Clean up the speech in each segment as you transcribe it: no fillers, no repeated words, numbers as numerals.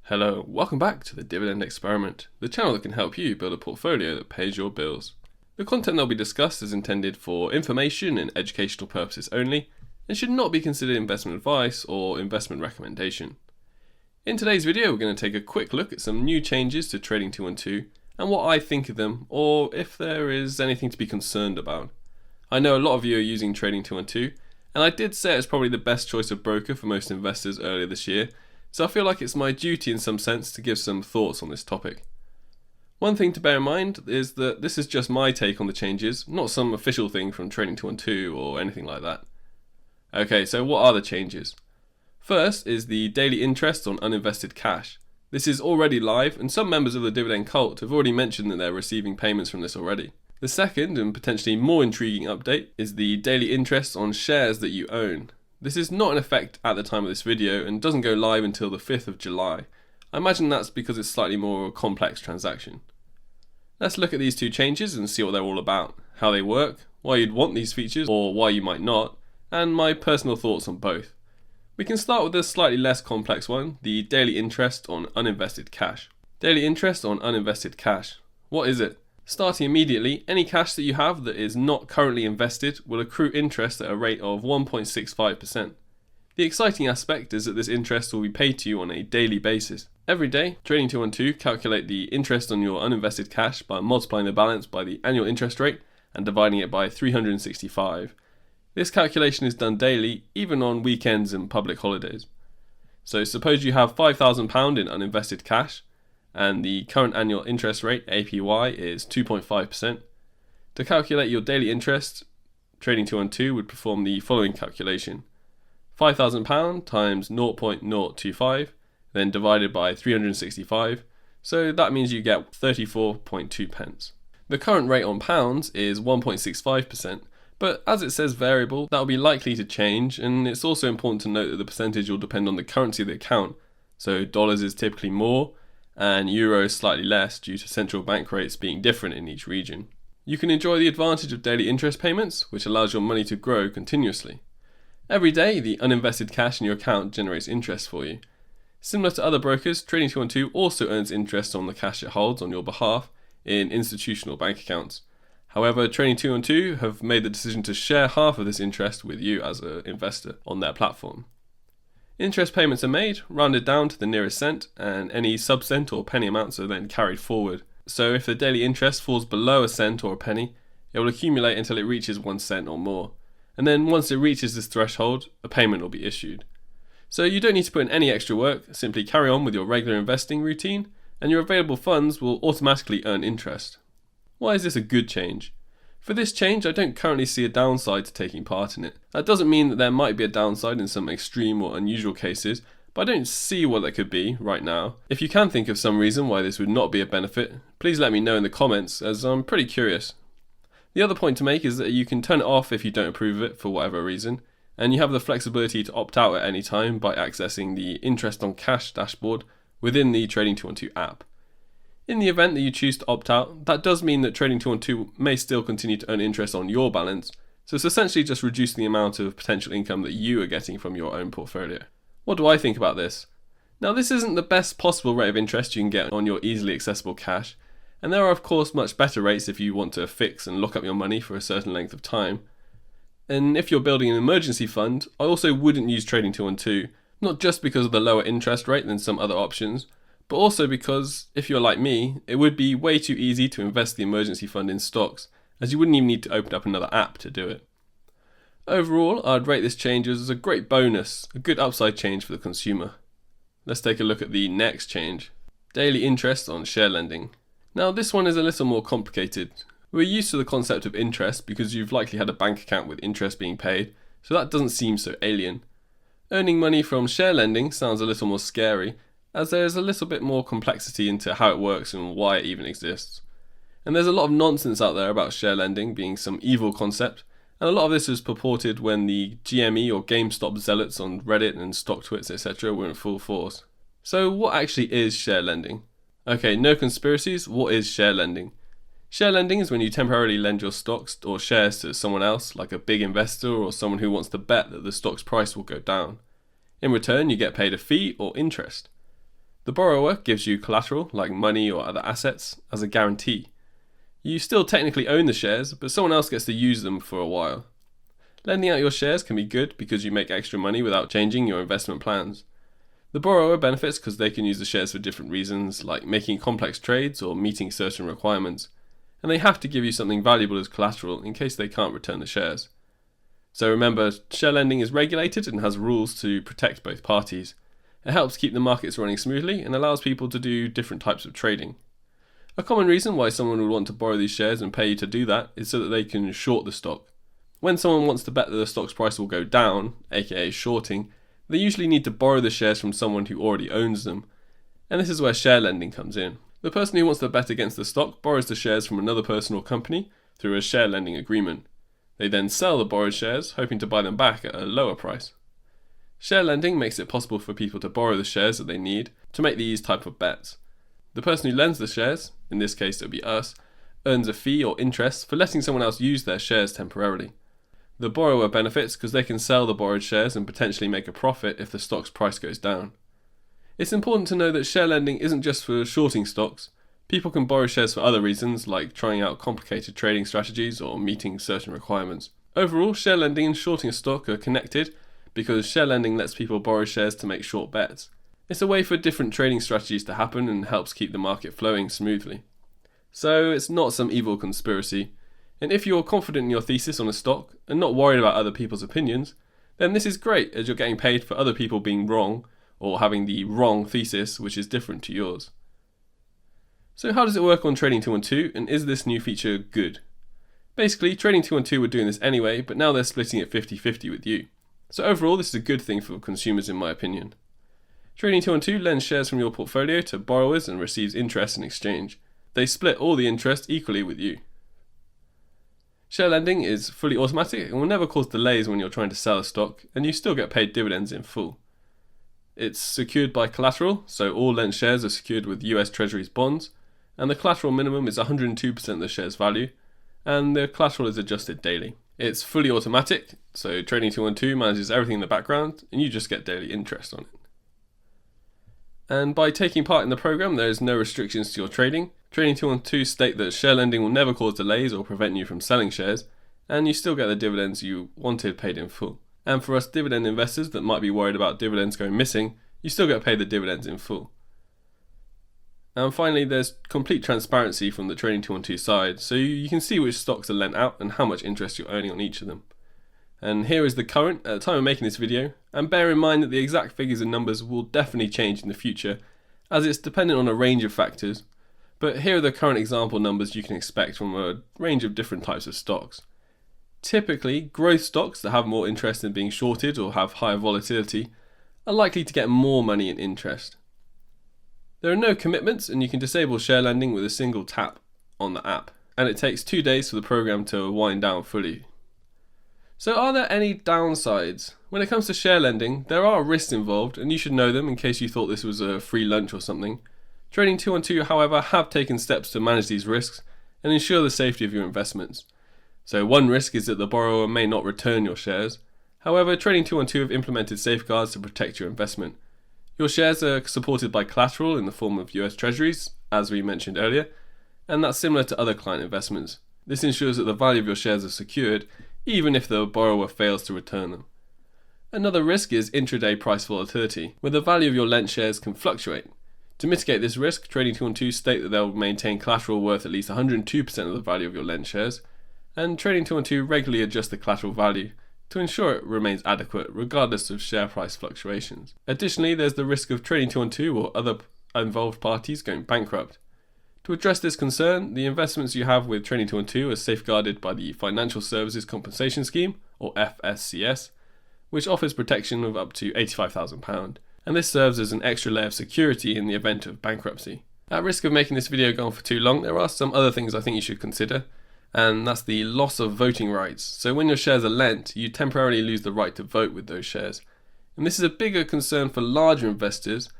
Hello, welcome back to the Dividend Experiment, the channel that can help you build a portfolio that pays your bills. The content that will be discussed is intended for information and educational purposes only, and should not be considered investment advice or investment recommendation. In today's video, we're going to take a quick look at some new changes to Trading 212 and what I think of them, or if there is anything to be concerned about. I know a lot of you are using Trading 212, and I did say it's probably the best choice of broker for most investors earlier this year, so I feel like it's my duty in some sense to give some thoughts on this topic. One thing to bear in mind is that this is just my take on the changes, not some official thing from Trading 212 or anything like that. Okay, so what are the changes? First is the daily interest on uninvested cash. This is already live, and some members of the Dividend cult have already mentioned that they're receiving payments from this already. The second, and potentially more intriguing update, is the daily interest on shares that you own. This is not in effect at the time of this video and doesn't go live until the 5th of July. I imagine that's because it's slightly more of a complex transaction. Let's look at these two changes and see what they're all about, how they work, why you'd want these features or why you might not, and my personal thoughts on both. We can start with the slightly less complex one, the daily interest on uninvested cash. Daily interest on uninvested cash. What is it? Starting immediately, any cash that you have that is not currently invested will accrue interest at a rate of 1.65%. The exciting aspect is that this interest will be paid to you on a daily basis. Every day, Trading 212 calculate the interest on your uninvested cash by multiplying the balance by the annual interest rate and dividing it by 365. This calculation is done daily, even on weekends and public holidays. So suppose you have £5,000 in uninvested cash, and the current annual interest rate, APY, is 2.5%. To calculate your daily interest, Trading 212 would perform the following calculation. £5,000 times 0.025, then divided by 365, so that means you get 34.2 pence. The current rate on pounds is 1.65%, but as it says variable, that will be likely to change, and it's also important to note that the percentage will depend on the currency of the account, so dollars is typically more, and euros slightly less due to central bank rates being different in each region. You can enjoy the advantage of daily interest payments, which allows your money to grow continuously. Every day, the uninvested cash in your account generates interest for you. Similar to other brokers, Trading 212 also earns interest on the cash it holds on your behalf in institutional bank accounts. However, Trading 212 have made the decision to share half of this interest with you as an investor on their platform. Interest payments are made, rounded down to the nearest cent, and any sub-cent or penny amounts are then carried forward. So if the daily interest falls below a cent or a penny, it will accumulate until it reaches 1 cent or more. And then once it reaches this threshold, a payment will be issued. So you don't need to put in any extra work, simply carry on with your regular investing routine, and your available funds will automatically earn interest. Why is this a good change? For this change, I don't currently see a downside to taking part in it. That doesn't mean that there might be a downside in some extreme or unusual cases, but I don't see what there could be right now. If you can think of some reason why this would not be a benefit, please let me know in the comments, as I'm pretty curious. The other point to make is that you can turn it off if you don't approve of it for whatever reason, and you have the flexibility to opt out at any time by accessing the interest on cash dashboard within the Trading 212 app. In the event that you choose to opt out, that does mean that Trading 212 may still continue to earn interest on your balance, so it's essentially just reducing the amount of potential income that you are getting from your own portfolio. What do I think about this? Now, this isn't the best possible rate of interest you can get on your easily accessible cash, and there are of course much better rates if you want to fix and lock up your money for a certain length of time. And if you're building an emergency fund, I also wouldn't use Trading 212, not just because of the lower interest rate than some other options, but also because, if you're like me, it would be way too easy to invest the emergency fund in stocks, as you wouldn't even need to open up another app to do it. Overall, I'd rate this change as a great bonus, a good upside change for the consumer. Let's take a look at the next change. Daily interest on share lending. Now this one is a little more complicated. We're used to the concept of interest because you've likely had a bank account with interest being paid, so that doesn't seem so alien. Earning money from share lending sounds a little more scary, as there's a little bit more complexity into how it works and why it even exists. And there's a lot of nonsense out there about share lending being some evil concept, and a lot of this was purported when the GME or GameStop zealots on Reddit and StockTwits etc. were in full force. So what actually is share lending? Okay, no conspiracies, what is share lending? Share lending is when you temporarily lend your stocks or shares to someone else, like a big investor or someone who wants to bet that the stock's price will go down. In return, you get paid a fee or interest. The borrower gives you collateral, like money or other assets, as a guarantee. You still technically own the shares, but someone else gets to use them for a while. Lending out your shares can be good because you make extra money without changing your investment plans. The borrower benefits because they can use the shares for different reasons, like making complex trades or meeting certain requirements, and they have to give you something valuable as collateral in case they can't return the shares. So remember, share lending is regulated and has rules to protect both parties. It helps keep the markets running smoothly and allows people to do different types of trading. A common reason why someone would want to borrow these shares and pay you to do that is so that they can short the stock. When someone wants to bet that the stock's price will go down, aka shorting, they usually need to borrow the shares from someone who already owns them, and this is where share lending comes in. The person who wants to bet against the stock borrows the shares from another person or company through a share lending agreement. They then sell the borrowed shares, hoping to buy them back at a lower price. Share lending makes it possible for people to borrow the shares that they need to make these type of bets. The person who lends the shares, in this case it would be us, earns a fee or interest for letting someone else use their shares temporarily. The borrower benefits because they can sell the borrowed shares and potentially make a profit if the stock's price goes down. It's important to know that share lending isn't just for shorting stocks. People can borrow shares for other reasons, like trying out complicated trading strategies or meeting certain requirements. Overall, share lending and shorting a stock are connected because share lending lets people borrow shares to make short bets. It's a way for different trading strategies to happen and helps keep the market flowing smoothly. So it's not some evil conspiracy. And if you're confident in your thesis on a stock and not worried about other people's opinions, then this is great as you're getting paid for other people being wrong or having the wrong thesis which is different to yours. So how does it work on Trading 212 and is this new feature good? Basically, Trading 212 were doing this anyway, but now they're splitting it 50-50 with you. So overall, this is a good thing for consumers in my opinion. Trading 212 lends shares from your portfolio to borrowers and receives interest in exchange. They split all the interest equally with you. Share lending is fully automatic and will never cause delays when you're trying to sell a stock, and you still get paid dividends in full. It's secured by collateral, so all lent shares are secured with US Treasuries bonds, and the collateral minimum is 102% of the share's value, and the collateral is adjusted daily. It's fully automatic, so Trading 212 manages everything in the background, and you just get daily interest on it. And by taking part in the program, there is no restrictions to your trading. Trading 212 state that share lending will never cause delays or prevent you from selling shares, and you still get the dividends you wanted paid in full. And for us dividend investors that might be worried about dividends going missing, you still get paid the dividends in full. And finally, there's complete transparency from the Trading 212 side, so you can see which stocks are lent out and how much interest you're earning on each of them. And here is the current at the time of making this video, and bear in mind that the exact figures and numbers will definitely change in the future, as it's dependent on a range of factors, but here are the current example numbers you can expect from a range of different types of stocks. Typically, growth stocks that have more interest in being shorted or have higher volatility are likely to get more money in interest. There are no commitments and you can disable share lending with a single tap on the app, and it takes 2 days for the program to wind down fully. So are there any downsides? When it comes to share lending, there are risks involved and you should know them in case you thought this was a free lunch or something. Trading 212, however, have taken steps to manage these risks and ensure the safety of your investments. So one risk is that the borrower may not return your shares. However, Trading 212 have implemented safeguards to protect your investment. Your shares are supported by collateral in the form of US Treasuries, as we mentioned earlier, and that's similar to other client investments. This ensures that the value of your shares are secured even if the borrower fails to return them. Another risk is intraday price volatility, where the value of your lent shares can fluctuate. To mitigate this risk, Trading 212 state that they'll maintain collateral worth at least 102% of the value of your lent shares, and Trading 212 regularly adjust the collateral value to ensure it remains adequate regardless of share price fluctuations. Additionally, there's the risk of Trading 212 or other involved parties going bankrupt. To address this concern, the investments you have with Trading 212 are safeguarded by the Financial Services Compensation Scheme, or FSCS, which offers protection of up to £85,000, and this serves as an extra layer of security in the event of bankruptcy. At risk of making this video go on for too long, there are some other things I think you should consider, and that's the loss of voting rights. So when your shares are lent, you temporarily lose the right to vote with those shares. And this is a bigger concern for larger investors,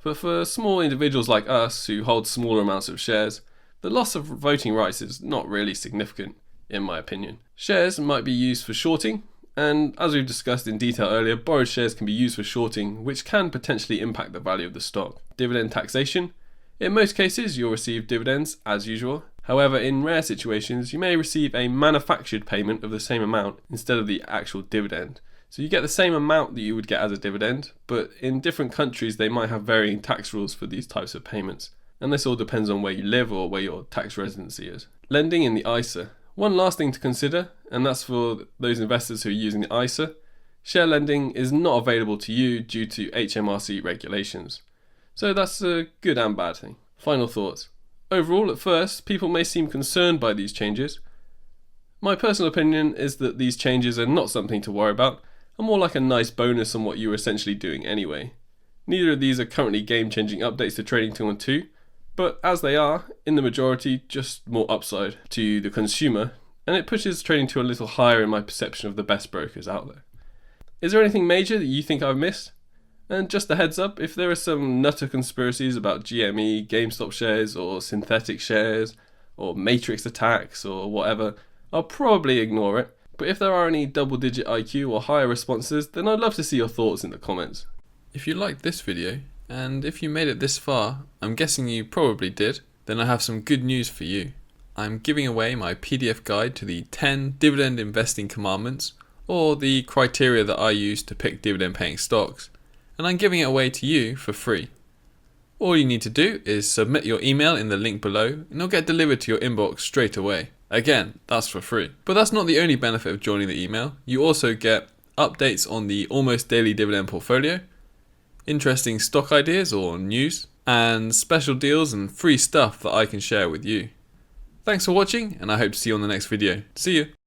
but for small individuals like us who hold smaller amounts of shares, the loss of voting rights is not really significant, in my opinion. Shares might be used for shorting, And as we've discussed in detail earlier, borrowed shares can be used for shorting, which can potentially impact the value of the stock. Dividend taxation. In most cases, you'll receive dividends as usual. However, in rare situations, you may receive a manufactured payment of the same amount instead of the actual dividend. So you get the same amount that you would get as a dividend, but in different countries they might have varying tax rules for these types of payments. And this all depends on where you live or where your tax residency is. Lending in the ISA. One last thing to consider, and that's for those investors who are using the ISA. Share lending is not available to you due to HMRC regulations. So that's a good and bad thing. Final thoughts. Overall, at first, people may seem concerned by these changes. My personal opinion is that these changes are not something to worry about, and more like a nice bonus on what you were essentially doing anyway. Neither of these are currently game-changing updates to Trading 212, but as they are, in the majority, just more upside to the consumer, and it pushes Trading 2 a little higher in my perception of the best brokers out there. Is there anything major that you think I've missed? And just a heads up, if there are some nutter conspiracies about GME, GameStop shares, or synthetic shares, or matrix attacks, or whatever, I'll probably ignore it. But if there are any double-digit IQ or higher responses, then I'd love to see your thoughts in the comments. If you liked this video, and if you made it this far, I'm guessing you probably did, then I have some good news for you. I'm giving away my PDF guide to the 10 dividend investing commandments, or the criteria that I use to pick dividend paying stocks, and I'm giving it away to you for free. All you need to do is submit your email in the link below and it'll get delivered to your inbox straight away. Again, that's for free. But that's not the only benefit of joining the email. You also get updates on the almost daily dividend portfolio, interesting stock ideas or news, and special deals and free stuff that I can share with you. Thanks for watching, and I hope to see you on the next video. See you!